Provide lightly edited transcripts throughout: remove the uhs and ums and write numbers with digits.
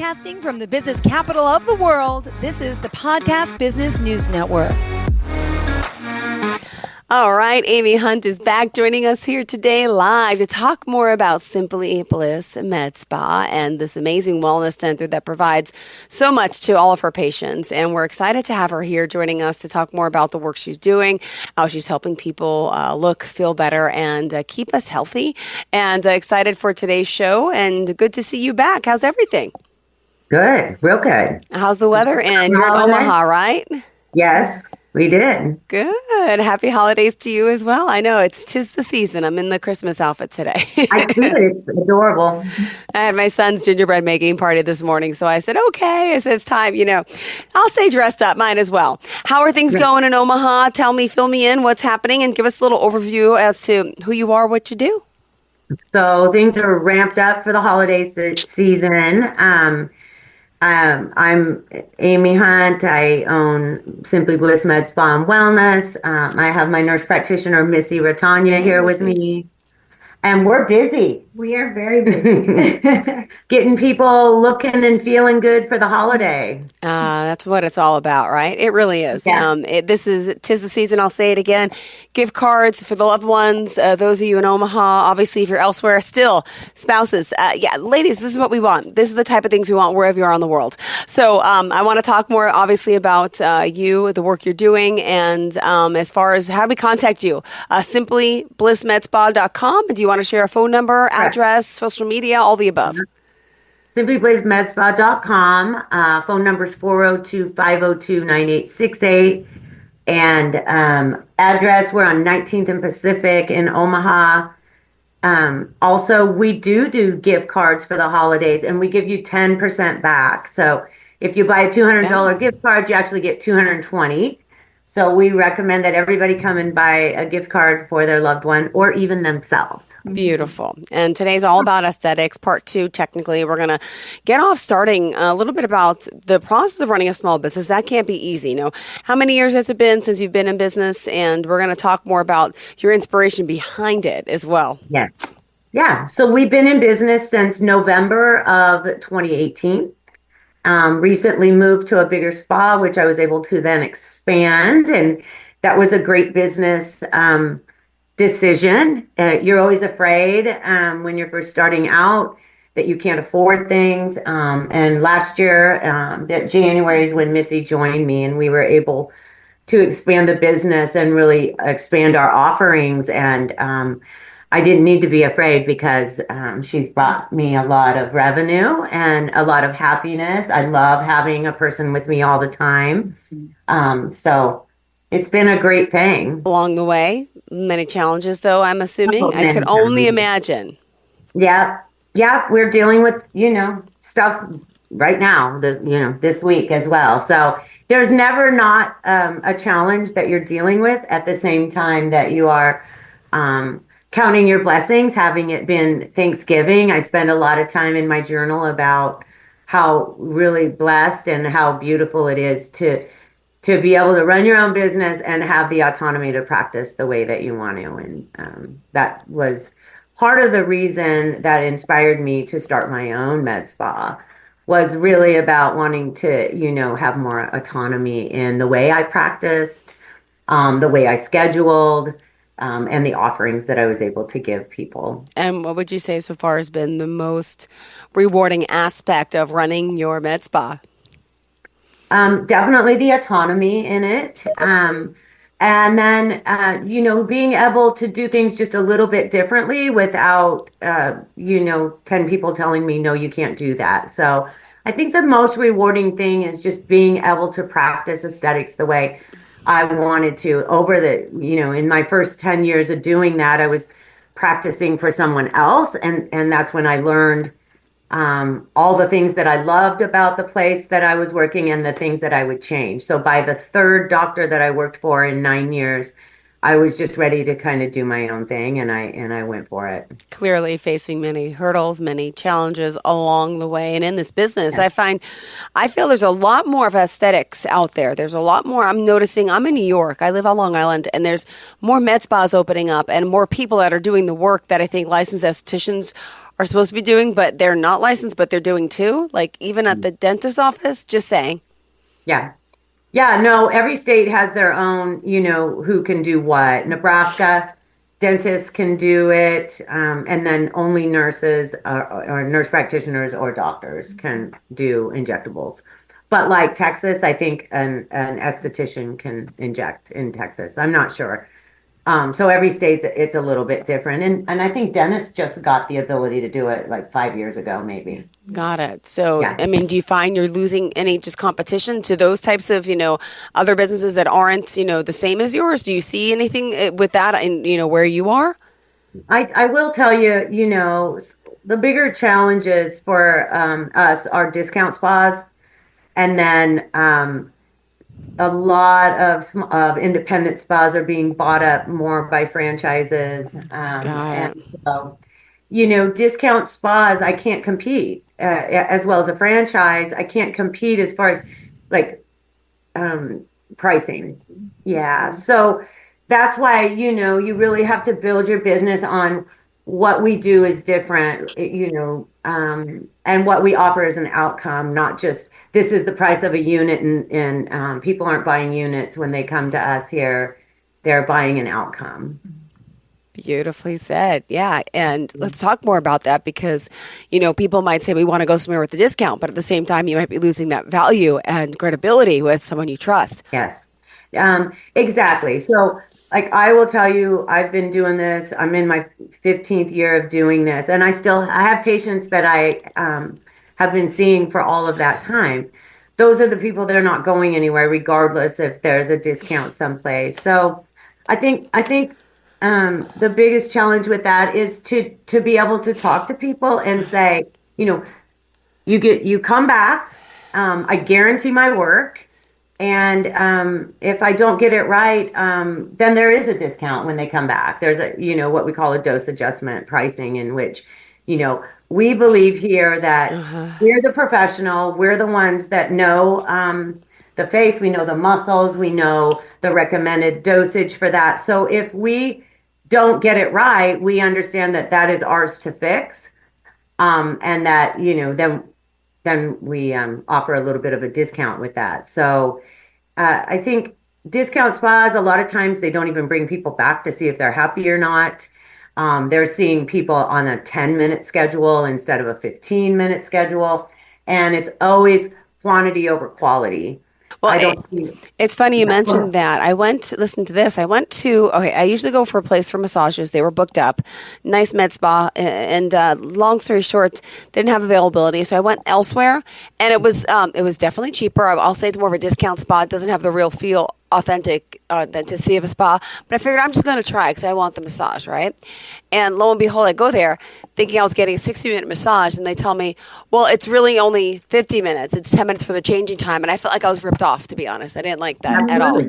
Broadcasting from the business capital of the world, this is the Podcast Business News Network. All right, Amy Hunt is back joining us here today live to talk more about Simply Bliss Med Spa and this amazing wellness center that provides so much to all of her patients. And we're excited to have her here joining us to talk more about the work she's doing, how she's helping people look, feel better, and keep us healthy. And excited for today's show, and good to see you back. How's everything? Good, real good. How's the weather? And you're in Omaha, right? Yes, we did. Good. Happy holidays to you as well. I know 'tis the season. I'm in the Christmas outfit today. I did. It's adorable. I had my son's gingerbread making party this morning, so I said, okay, it's time, I'll stay dressed up, might as well. How are things going in Omaha? Tell me, fill me in, what's happening, and give us a little overview as to who you are, what you do. So things are ramped up for the holiday season. I'm Amy Hunt. I own Simply Bliss Med Spa and Wellness. I have my nurse practitioner, Missy Ratanya, here with me. And we're busy. We are very busy. Getting people looking and feeling good for the holiday. That's what it's all about, right? It really is. Yeah. Tis the season. I'll say it again. Gift cards for the loved ones. Those of you in Omaha, obviously, if you're elsewhere, still spouses. Ladies, this is what we want. This is the type of things we want wherever you are in the world. So I want to talk more, obviously, about you, the work you're doing, and as far as how we contact you. SimplyBlissMedSpa.com. Do you want to share a phone number, address, social media, all the above? SimplyBlissMedSpa.com. Phone number is 402-502-9868. And address, we're on 19th and Pacific in Omaha. Also, we do gift cards for the holidays, and we give you 10% back. So if you buy a $200 gift card, you actually get $220. So we recommend that everybody come and buy a gift card for their loved one or even themselves. Beautiful. And today's all about aesthetics. Part 2, technically, we're going to get off starting a little bit about the process of running a small business. That can't be easy. How many years has it been since you've been in business? And we're going to talk more about your inspiration behind it as well. Yeah. So we've been in business since November of 2018. Recently moved to a bigger spa, which I was able to then expand. And that was a great business decision. You're always afraid when you're first starting out that you can't afford things. And last year, January is when Missy joined me, and we were able to expand the business and really expand our offerings. And I didn't need to be afraid because she's brought me a lot of revenue and a lot of happiness. I love having a person with me all the time. So it's been a great thing. Along the way, many challenges, though, I'm assuming. I could only imagine. Yeah, we're dealing with, stuff right now, this week as well. So there's never not a challenge that you're dealing with at the same time that you are counting your blessings. Having it been Thanksgiving, I spend a lot of time in my journal about how really blessed and how beautiful it is to be able to run your own business and have the autonomy to practice the way that you want to. And that was part of the reason that inspired me to start my own med spa, was really about wanting to, have more autonomy in the way I practiced, the way I scheduled, and the offerings that I was able to give people. And what would you say so far has been the most rewarding aspect of running your med spa? Definitely the autonomy in it. And then, being able to do things just a little bit differently without, 10 people telling me, no, you can't do that. So I think the most rewarding thing is just being able to practice aesthetics the way I wanted to. In my first 10 years of doing that, I was practicing for someone else. And that's when I learned all the things that I loved about the place that I was working and the things that I would change. So by the third doctor that I worked for in 9 years, I was just ready to kind of do my own thing, and I went for it. Clearly facing many hurdles, many challenges along the way. And in this business, I feel there's a lot more of aesthetics out there. There's a lot more. I'm noticing, I'm in New York. I live on Long Island, and there's more med spas opening up and more people that are doing the work that I think licensed estheticians are supposed to be doing, but they're not licensed, but they're doing too? Like even at the dentist's office? Just saying. Yeah. Yeah, no, every state has their own, who can do what. Nebraska, dentists can do it, and then only nurses or nurse practitioners or doctors can do injectables. But like Texas, I think an esthetician can inject in Texas. I'm not sure. So every state, it's a little bit different. And I think dentists just got the ability to do it like 5 years ago, maybe. Got it. So, Yeah. I mean, do you find you're losing any just competition to those types of, other businesses that aren't, the same as yours? Do you see anything with that in, where you are? I will tell you, the bigger challenges for us are discount spas, and then a lot of independent spas are being bought up more by franchises. Got And it. so, discount spas, I can't compete as well as a franchise. I can't compete as far as like pricing. Yeah. So that's why, you really have to build your business on what we do is different, and what we offer as an outcome, not just this is the price of a unit, and people aren't buying units when they come to us here. They're buying an outcome. Beautifully said. Yeah. And let's talk more about that because, people might say we want to go somewhere with a discount, but at the same time, you might be losing that value and credibility with someone you trust. Yes, exactly. So, like, I will tell you, I've been doing this. I'm in my 15th year of doing this, and I have patients that I have been seeing for all of that time. Those are the people that are not going anywhere, regardless if there's a discount someplace. So, I think the biggest challenge with that is to be able to talk to people and say, you come back. I guarantee my work. And if I don't get it right, then there is a discount when they come back. There's what we call a dose adjustment pricing, in which, we believe here that we're the professional, we're the ones that know the face, we know the muscles, we know the recommended dosage for that. So if we don't get it right, we understand that that is ours to fix, and that then we offer a little bit of a discount with that. So I think discount spas, a lot of times they don't even bring people back to see if they're happy or not. They're seeing people on a 10-minute schedule instead of a 15-minute schedule. And it's always quantity over quality. Well, it's funny you mentioned that. Listen to this. I usually go for a place for massages. They were booked up. Nice med spa. And long story short, they didn't have availability. So I went elsewhere, and it was definitely cheaper. I'll say it's more of a discount spa. It doesn't have the real feel, authenticity of a spa. But I figured I'm just going to try because I want the massage, right? And lo and behold, I go there thinking I was getting a 60-minute massage, and they tell me, well, it's really only 50 minutes. It's 10 minutes for the changing time. And I felt like I was ripped off, to be honest. I didn't like that at all.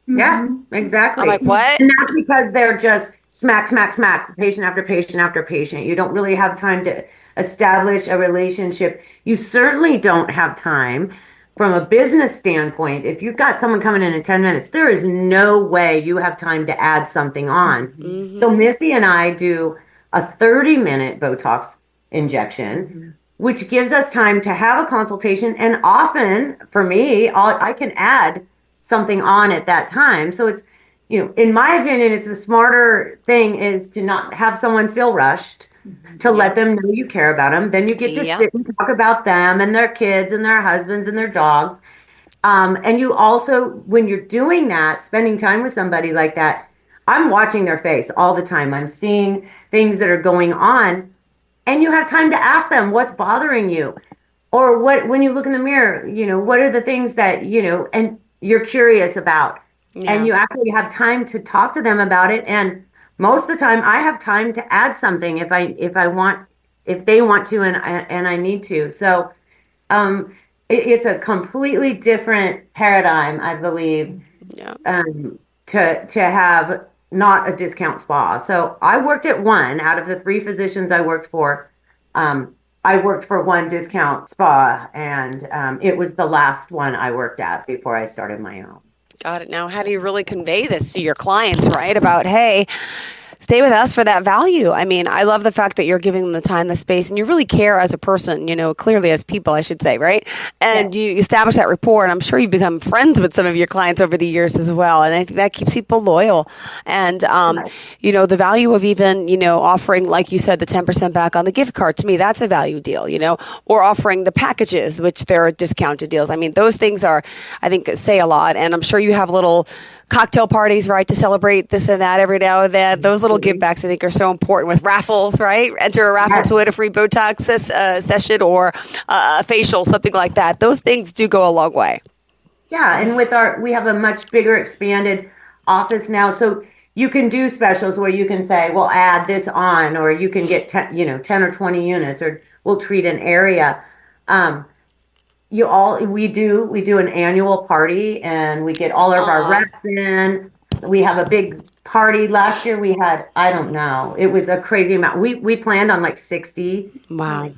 Yeah, exactly. I'm like, what? And that's because they're just smack, smack, smack, patient after patient after patient. You don't really have time to establish a relationship. You certainly don't have time from a business standpoint. If you've got someone coming in 10 minutes, there is no way you have time to add something on. Mm-hmm. So Missy and I do a 30-minute Botox injection, which gives us time to have a consultation. And often, for me, I can add something on at that time. So it's, in my opinion, it's the smarter thing is to not have someone feel rushed, to let them know you care about them. Then you get to sit and talk about them and their kids and their husbands and their dogs. And you also, when you're doing that, spending time with somebody like that, I'm watching their face all the time. I'm seeing things that are going on, and you have time to ask them what's bothering you, or when you look in the mirror, what are the things that, and you're curious about, and you actually have time to talk to them about it. And most of the time I have time to add something if they want to, and I need to. So, it's a completely different paradigm, I believe, to have not a discount spa. So I worked at one out of the 3 physicians I worked for. I worked for one discount spa, and it was the last one I worked at before I started my own. Got it. Now, how do you really convey this to your clients, right? About, hey, stay with us for that value. I mean, I love the fact that you're giving them the time, the space, and you really care as a person, clearly as people, I should say, right? And you establish that rapport, and I'm sure you've become friends with some of your clients over the years as well. And I think that keeps people loyal. And, the value of even, offering, like you said, the 10% back on the gift card, to me, that's a value deal, or offering the packages, which they're discounted deals. I mean, those things are, I think, say a lot. And I'm sure you have little cocktail parties, right, to celebrate this and that every now and then. Those little give backs, I think, are so important with raffles, right? Enter a raffle to win a free Botox session or a facial, something like that. Those things do go a long way. Yeah, and we have a much bigger expanded office now, so you can do specials where you can say, well, add this on, or you can get 10 or 20 units, or we'll treat an area. We do an annual party, and we get all of our reps in. We have a big party. Last year we had, I don't know, it was a crazy amount. We planned on like 60. Wow.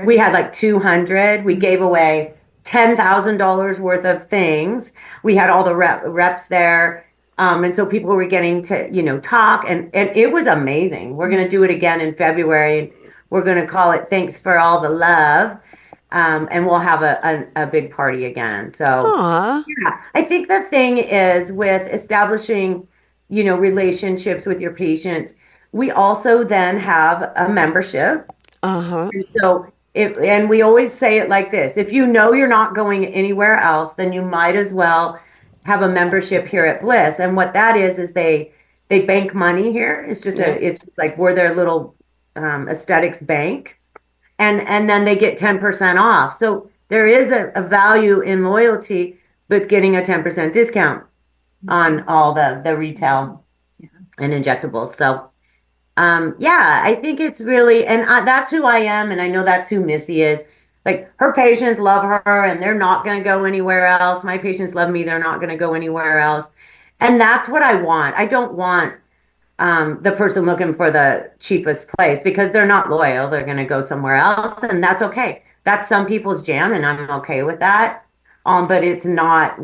We had like 200. We gave away $10,000 worth of things. We had all the reps there. And so people were getting to, talk, and it was amazing. We're going to do it again in February. We're going to call it Thanks for All the Love. And we'll have a big party again. So yeah, I think the thing is with establishing, relationships with your patients, we also then have a membership. And so and we always say it like this: if you know you're not going anywhere else, then you might as well have a membership here at Bliss. And what that is they bank money here. It's just it's like we're their little aesthetics bank. And then they get 10% off. So there is a value in loyalty, but getting a 10% discount on all the retail and injectables. So, I think it's really, and that's who I am. And I know that's who Missy is. Like, her patients love her, and they're not going to go anywhere else. My patients love me. They're not going to go anywhere else. And that's what I want. I don't want the person looking for the cheapest place, because they're not loyal. They're going to go somewhere else, and that's okay. That's some people's jam, and I'm okay with that. But it's not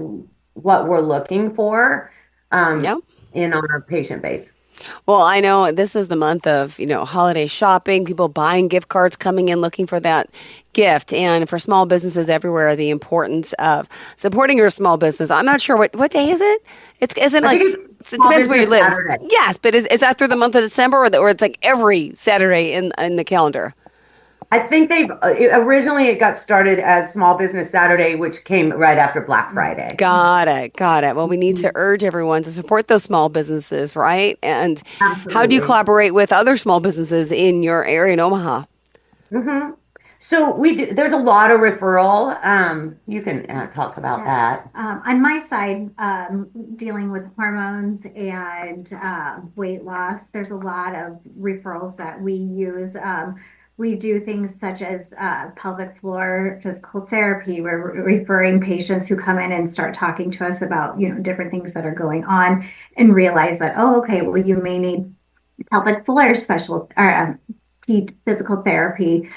what we're looking for in our patient base. Well, I know this is the month of, holiday shopping, people buying gift cards, coming in looking for that gift. And for small businesses everywhere, the importance of supporting your small business. I'm not sure what day is it? It depends where you live. Saturday. Yes, but is that through the month of December, or it's like every Saturday in the calendar? I think originally it got started as Small Business Saturday, which came right after Black Friday. Got it. Well, we need to urge everyone to support those small businesses, right? And Absolutely. How do you collaborate with other small businesses in your area in Omaha? Mm-hmm. So there's a lot of referral. You can talk about that. On my side, dealing with hormones and weight loss, there's a lot of referrals that we use. We do things such as pelvic floor physical therapy. We're referring patients who come in and start talking to us about, different things that are going on, and realize that, you may need pelvic floor physical therapy.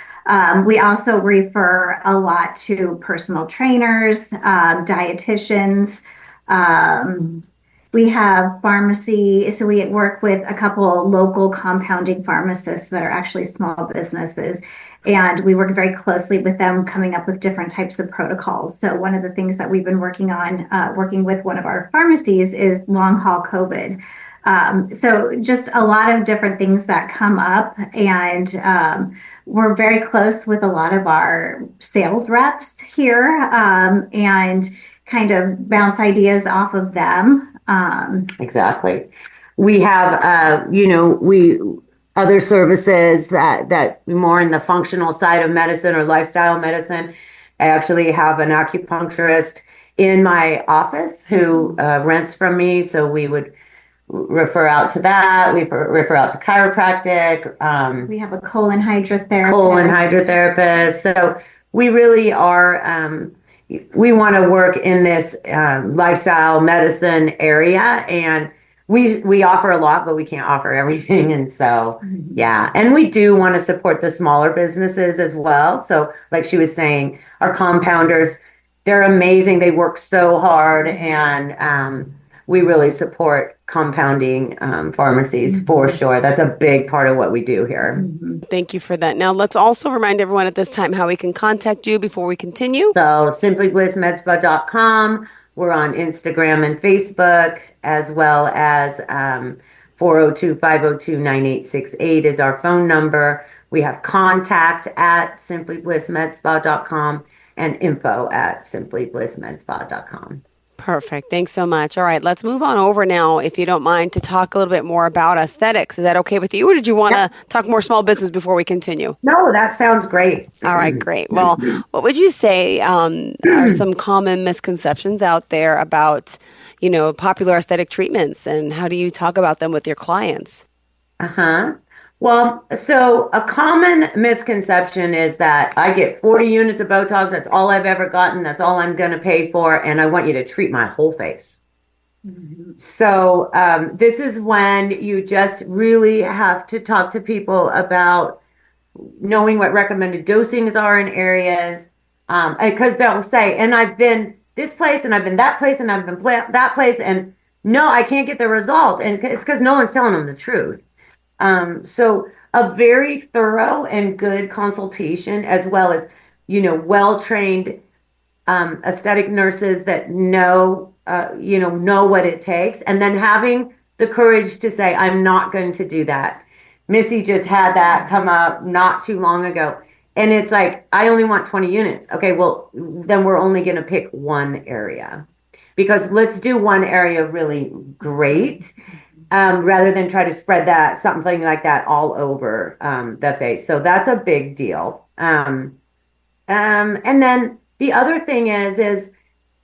We also refer a lot to personal trainers, dietitians. We have pharmacy, so we work with a couple local compounding pharmacists that are actually small businesses, and we work very closely with them, coming up with different types of protocols. So one of the things that we've been working on, working with one of our pharmacies, is long haul COVID. So just a lot of different things that come up, and we're very close with a lot of our sales reps here, and kind of bounce ideas off of them. Exactly. We have, other services that more in the functional side of medicine or lifestyle medicine. I actually have an acupuncturist in my office who rents from me. So we would refer out to that. We refer out to chiropractic. We have a colon hydrotherapist. So we really are, we want to work in this lifestyle medicine area, and we offer a lot, but we can't offer everything. And so, and we do want to support the smaller businesses as well. So like she was saying, our compounders, they're amazing. They work so hard, and we really support compounding pharmacies for sure. That's a big part of what we do here. Thank you for that. Now, let's also remind everyone at this time how we can contact you before we continue. So simplyblissmedspa.com. We're on Instagram and Facebook, as well as 402-502-9868 is our phone number. We have contact at simplyblissmedspa.com and info@simplyblissmedspa.com. Perfect. Thanks so much. All right, let's move on over now, if you don't mind, to talk a little bit more about aesthetics. Is that okay with you, or did you want to talk more small business before we continue? No, that sounds great. All right, great. Well, what would you say are some common misconceptions out there about, popular aesthetic treatments, and how do you talk about them with your clients? Well, so a common misconception is that I get 40 units of Botox. That's all I've ever gotten. That's all I'm going to pay for. And I want you to treat my whole face. So this is when you just really have to talk to people about knowing what recommended dosings are in areas. Because they'll say, and I've been this place and I've been that place and I've been that place. And no, I can't get the result. And it's because no one's telling them the truth. So a very thorough and good consultation, as well as, well-trained aesthetic nurses that know what it takes, and then having the courage to say, I'm not going to do that. Missy just had that come up not too long ago. And it's like, I only want 20 units. Okay, well, then we're only going to pick one area, because let's do one area really great. Rather than try to spread something like that all over the face. So that's a big deal. And then the other thing is,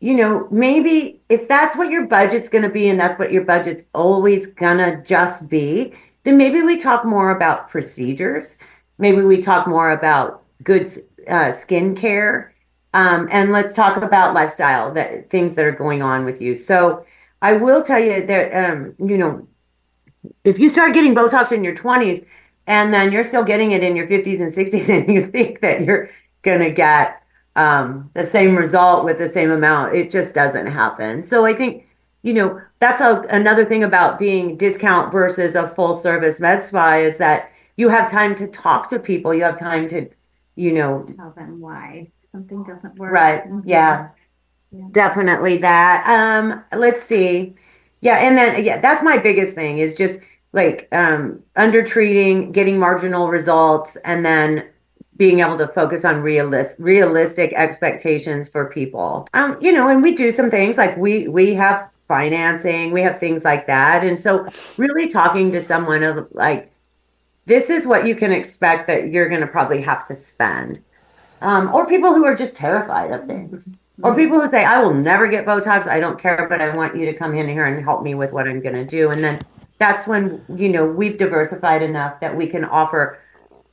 maybe if that's what your budget's going to be, and that's what your budget's always going to just be, then maybe we talk more about procedures. Maybe we talk more about good skin care. And let's talk about lifestyle, things that are going on with you. So I will tell you that, if you start getting Botox in your 20s and then you're still getting it in your 50s and 60s, and you think that you're going to get the same result with the same amount, it just doesn't happen. So I think, that's another thing about being discount versus a full service med spa, is that you have time to talk to people. You have time to, tell them why something doesn't work. Right. Yeah. Definitely that. Let's see. Yeah, and then that's my biggest thing, is just like undertreating, getting marginal results, and then being able to focus on realistic expectations for people. And we do some things like we have financing, we have things like that, and so really talking to someone of like, this is what you can expect that you're going to probably have to spend, or people who are just terrified of things. Or people who say, I will never get Botox, I don't care, but I want you to come in here and help me with what I'm going to do. And then that's when, we've diversified enough that we can offer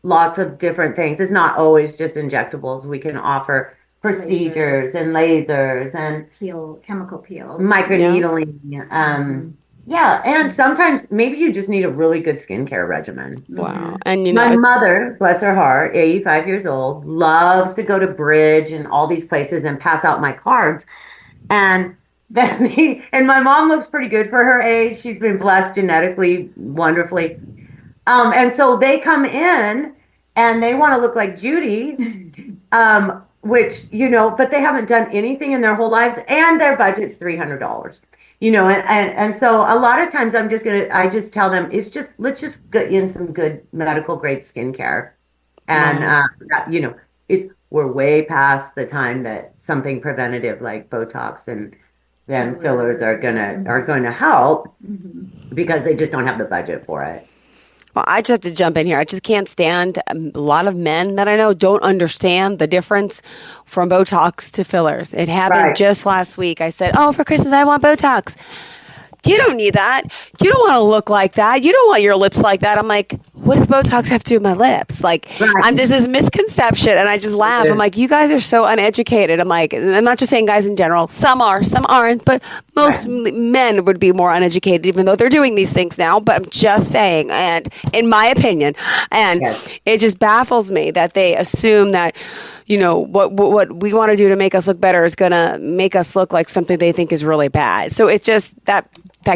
lots of different things. It's not always just injectables. We can offer procedures and lasers and chemical peels, microneedling. Yeah, and sometimes maybe you just need a really good skincare regimen. Wow. And my mother, bless her heart, 85 years old, loves to go to Bridge and all these places and pass out my cards. And then and my mom looks pretty good for her age. She's been blessed genetically wonderfully. And so they come in and they want to look like Judy, which, but they haven't done anything in their whole lives, and their budget's $300. And so a lot of times I just tell them, let's just get in some good medical grade skincare. And, we're way past the time that something preventative like Botox and then fillers are going to help, because they just don't have the budget for it. Well, I just have to jump in here. I just can't stand a lot of men that I know don't understand the difference from Botox to fillers. It happened just last week. I said, for Christmas, I want Botox. You don't need that. You don't want to look like that. You don't want your lips like that. I'm like, what does Botox have to do with my lips? Like, this is misconception. And I just laugh. I'm like, you guys are so uneducated. I'm like, I'm not just saying guys in general. Some are, some aren't. But most men would be more uneducated, even though they're doing these things now. But I'm just saying, and in my opinion, and it just baffles me that they assume that, what we want to do to make us look better is going to make us look like something they think is really bad. So it's just that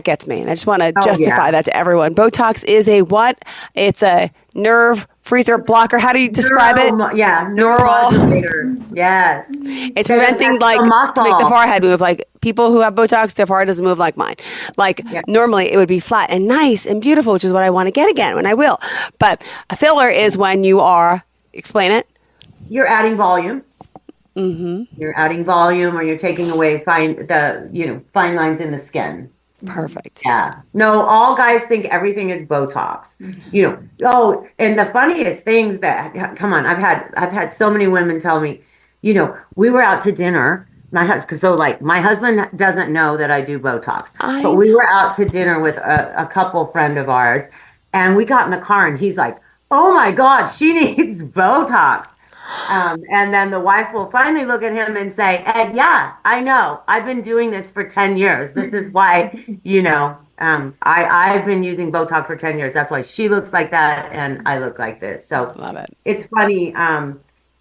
gets me. And I just want to justify that to everyone. Botox is a what? It's a nerve freezer blocker. How do you describe it? Neuromodulator. Yes. It's preventing to make the forehead move. Like people who have Botox, their forehead doesn't move like mine. Normally it would be flat and nice and beautiful, which is what I want to get again when I will. But a filler is when you are, explain it. You're adding volume. Mm-hmm. You're adding volume, or you're taking away fine lines in the skin. Perfect. Yeah. No, all guys think everything is Botox. Mm-hmm. And the funniest things come on, I've had so many women tell me, we were out to dinner. My husband doesn't know that I do Botox, but we were out to dinner with a couple friend of ours, and we got in the car, and he's like, "Oh my God, she needs Botox." And then the wife will finally look at him and say, yeah, I know. I've been doing this for 10 years. This is why, I've been using Botox for 10 years. That's why she looks like that and I look like this. So love it. It's funny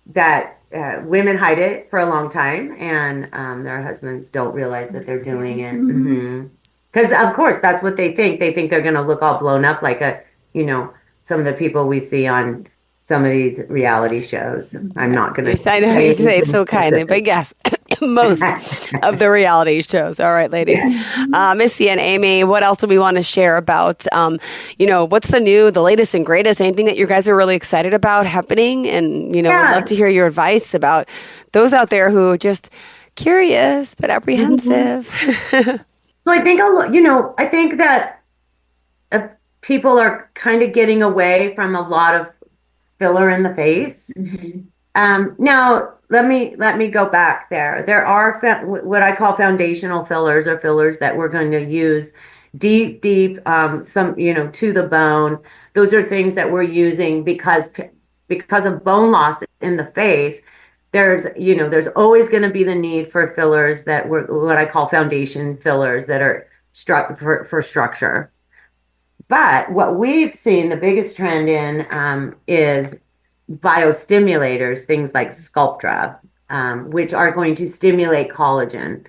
that women hide it for a long time, and their husbands don't realize that they're doing it. Because, of course, that's what they think. They think they're going to look all blown up like some of the people we see on some of these reality shows. I'm not going to. I know you say it so kindly, but yes, most of the reality shows. All right, ladies. Missy and Amy, what else do we want to share about, what's the latest and greatest, anything that you guys are really excited about happening? And, we'd love to hear your advice about those out there who are just curious but apprehensive. So I think that people are kind of getting away from a lot of filler in the face. Now, let me go back there. There are what I call foundational fillers, or fillers that we're going to use deep, some to the bone. Those are things that we're using because of bone loss in the face. There's always going to be the need for fillers that were what I call foundation fillers that are for structure. But what we've seen the biggest trend in is biostimulators, things like Sculptra, which are going to stimulate collagen.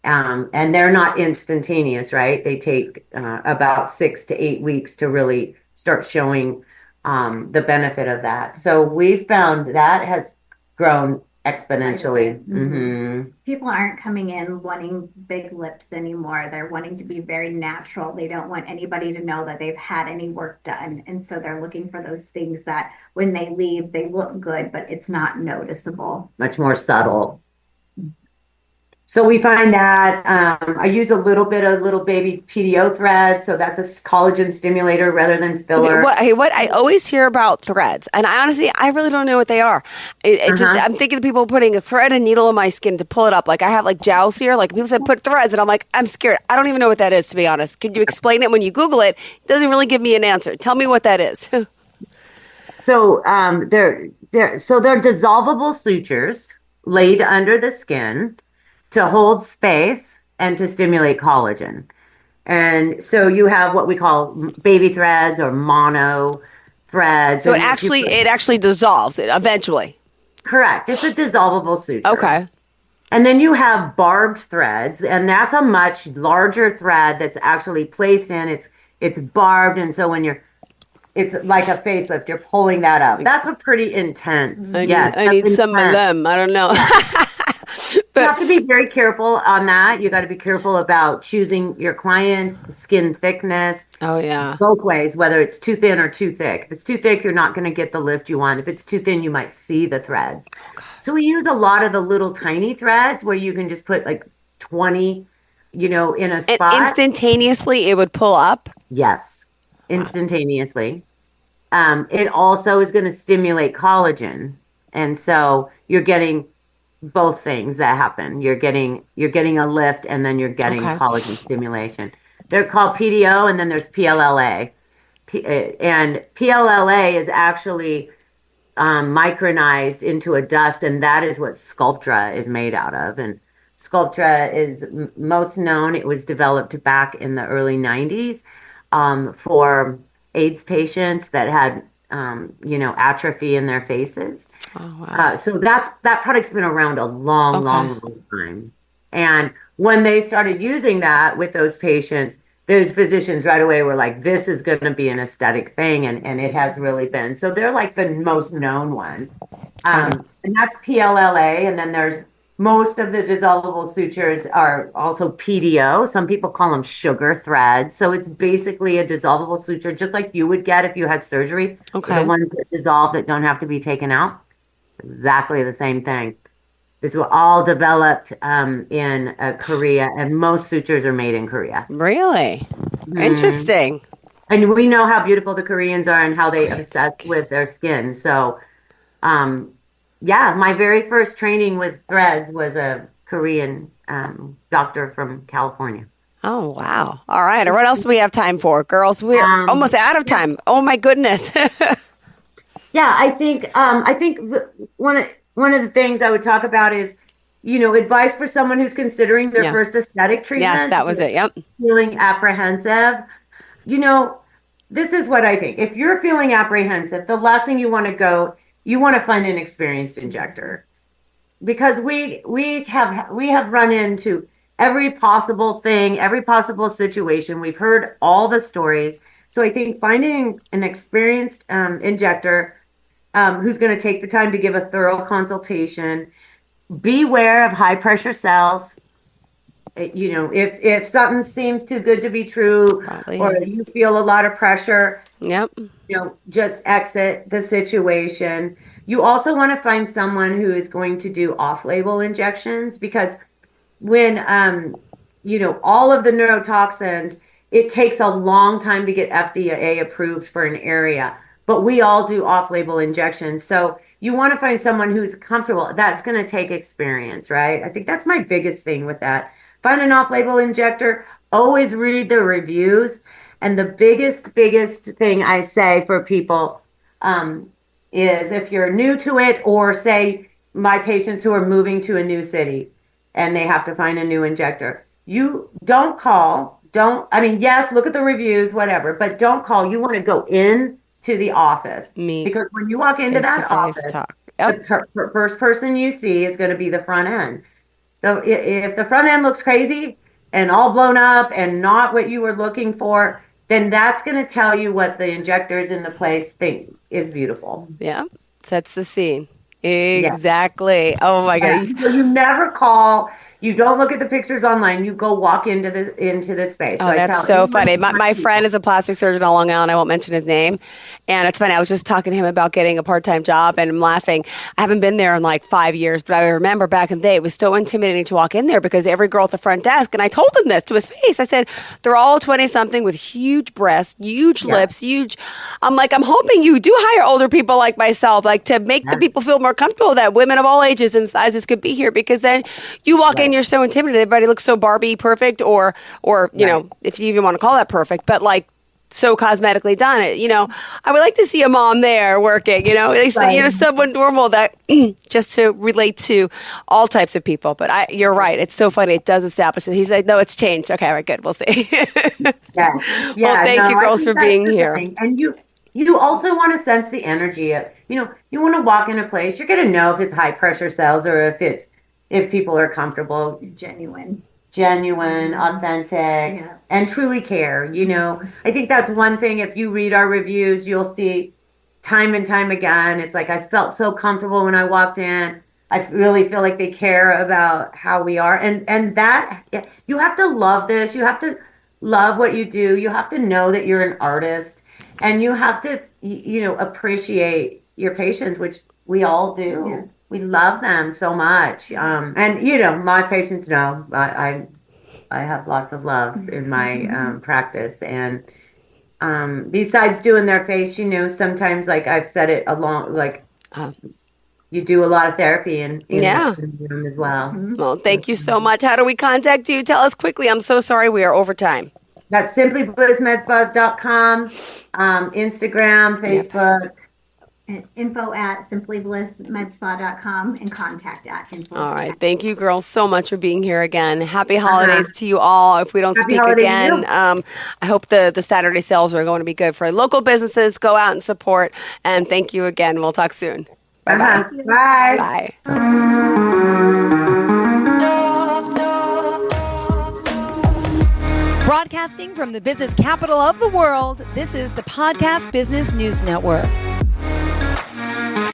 And they're not instantaneous, right? They take about 6 to 8 weeks to really start showing the benefit of that. So we've found that has grown exponentially. People aren't coming in wanting big lips anymore. They're wanting to be very natural. They don't want anybody to know that they've had any work done. And so they're looking for those things that when they leave, they look good, but it's not noticeable. Much more subtle. So we find that I use a little bit of little baby PDO thread. So that's a collagen stimulator rather than filler. What I always hear about threads, and I really don't know what they are. I'm thinking of people putting a thread and needle in my skin to pull it up. Like I have jowls here. Like people said, put threads, and I'm like, I'm scared. I don't even know what that is, to be honest. Could you explain it? When you Google it, it doesn't really give me an answer. Tell me what that is. So they're dissolvable sutures laid under the skin to hold space and to stimulate collagen. And so you have what we call baby threads or mono threads. So it actually dissolves it eventually. Correct. It's a dissolvable suture. Okay. And then you have barbed threads, and that's a much larger thread that's actually placed in. It's barbed, and so it's like a facelift. You're pulling that up. That's a pretty intense. I need some of them. I don't know. You have to be very careful on that. You got to be careful about choosing your clients, the skin thickness. Oh, yeah. Both ways, whether it's too thin or too thick. If it's too thick, you're not going to get the lift you want. If it's too thin, you might see the threads. Oh, so we use a lot of the little tiny threads where you can just put 20, in a spot. And instantaneously, it would pull up? Yes, instantaneously. It also is going to stimulate collagen. And so you're getting both things that happen. You're getting a lift, and then you're getting collagen stimulation. They're called PDO, and then there's PLLA. And PLLA is actually micronized into a dust, and that is what Sculptra is made out of. And Sculptra is most known. It was developed back in the early 90s for AIDS patients that had, atrophy in their faces. Oh, wow. So that product's been around a long, Okay. long, long time. And when they started using that with those patients, those physicians right away were like, this is going to be an aesthetic thing. And it has really been. So they're like the most known one. Got it. And that's PLLA. And then there's most of the dissolvable sutures are also PDO. Some people call them sugar threads. So it's basically a dissolvable suture, just like you would get if you had surgery. Okay. The ones that dissolve that don't have to be taken out. Exactly the same thing. These were all developed in Korea, and most sutures are made in Korea. Really? Interesting. And we know how beautiful the Koreans are and how they obsess with their skin. So, my very first training with threads was a Korean doctor from California. Oh, wow. All right. What else do we have time for? Girls, we're almost out of time. Oh, my goodness. Yeah, I think one of the things I would talk about is, advice for someone who's considering their first aesthetic treatment. Yes, that was it. Yep. Feeling apprehensive. This is what I think. If you're feeling apprehensive, the last thing you want to find an experienced injector, because we have run into every possible thing, every possible situation. We've heard all the stories. So I think finding an experienced injector who's going to take the time to give a thorough consultation. Beware of high pressure cells. If something seems too good to be true, Probably or is. you feel a lot of pressure, Yep. just exit the situation. You also want to find someone who is going to do off-label injections, because when all of the neurotoxins, it takes a long time to get FDA approved for an area, but we all do off-label injections. So you want to find someone who's comfortable. That's going to take experience, right? I think that's my biggest thing with that. Find an off-label injector, always read the reviews. And the biggest thing I say for people is, if you're new to it, or say my patients who are moving to a new city and they have to find a new injector, you don't call. Yes, look at the reviews, whatever, but don't call. You want to go in to the office. Because when you walk into that office, talk. Yep. the first person you see is going to be the front end. So if the front end looks crazy and all blown up and not what you were looking for, then that's going to tell you what the injectors in the place think is beautiful. Yeah. Sets the scene. Exactly. Yeah. Oh my God. So you never call. You don't look at the pictures online. You go walk into this space. Oh, that's so funny. My friend is a plastic surgeon on Long Island. I won't mention his name. And it's funny. I was just talking to him about getting a part-time job, and I'm laughing. I haven't been there in like 5 years, but I remember back in the day, it was so intimidating to walk in there because every girl at the front desk, and I told him this to his face. I said, they're all 20-something with huge breasts, huge lips, huge. I'm like, I'm hoping you do hire older people like myself, like to make the people feel more comfortable that women of all ages and sizes could be here, because then you walk in, you're so intimidated. Everybody looks so Barbie perfect, or you know, if you even want to call that perfect, but like so cosmetically done. I would like to see a mom there working. Someone normal that just to relate to all types of people. But you're right. It's so funny. It does establish it. He's like, no, it's changed. Okay, all right, good. We'll see. Well, thank you, girls, for being here. And you also want to sense the energy of, you want to walk in a place. You're going to know if it's high pressure cells or if people are comfortable, genuine, authentic, and truly care. I think that's one thing. If you read our reviews, you'll see time and time again, it's like, I felt so comfortable when I walked in. I really feel like they care about how we are. And that, you have to love this. You have to love what you do. You have to know that you're an artist, and you have to, appreciate your patients, which we all do. Yeah. We love them so much. And, my patients know I have lots of loves in my practice. And besides doing their face, sometimes, like I've said it along, like you do a lot of therapy in the room as well. Well, thank you so much. How do we contact you? Tell us quickly. I'm so sorry we are over time. That's simplyblissmedspa.com, Instagram, Facebook. info@simplyblissmedspa.com and contact@info. All right. Thank you, girls, so much for being here again. Happy holidays to you all. If we don't Happy speak holidays to again, you. I hope the Saturday sales are going to be good for local businesses. Go out and support. And thank you again. We'll talk soon. Bye-bye. Bye. Bye. Broadcasting from the business capital of the world, this is the Podcast Business News Network.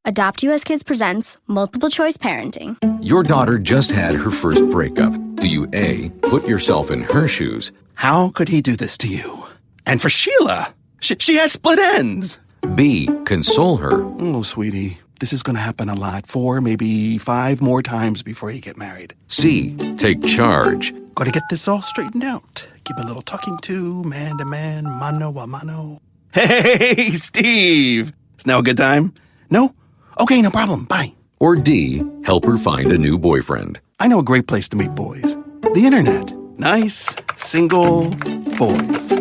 Adopt US Kids presents Multiple Choice Parenting. Your daughter just had her first breakup. Do you A, put yourself in her shoes? How could he do this to you? And for Sheila, she has split ends. B, console her? Oh, sweetie, this is going to happen a lot. 4, maybe 5 more times before you get married. C, take charge? Gotta get this all straightened out. Give a little talking to, man to man, mano a mano. Hey, Steve! Is now a good time? No? Okay, no problem. Bye. Or D, help her find a new boyfriend? I know a great place to meet boys. The internet. Nice, single boys.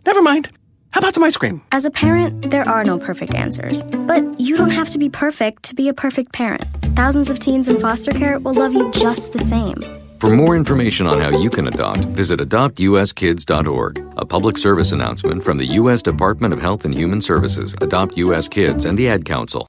Never mind. How about some ice cream? As a parent, there are no perfect answers. But you don't have to be perfect to be a perfect parent. Thousands of teens in foster care will love you just the same. For more information on how you can adopt, visit adoptuskids.org. A public service announcement from the U.S. Department of Health and Human Services, Adopt U.S. Kids, and the Ad Council.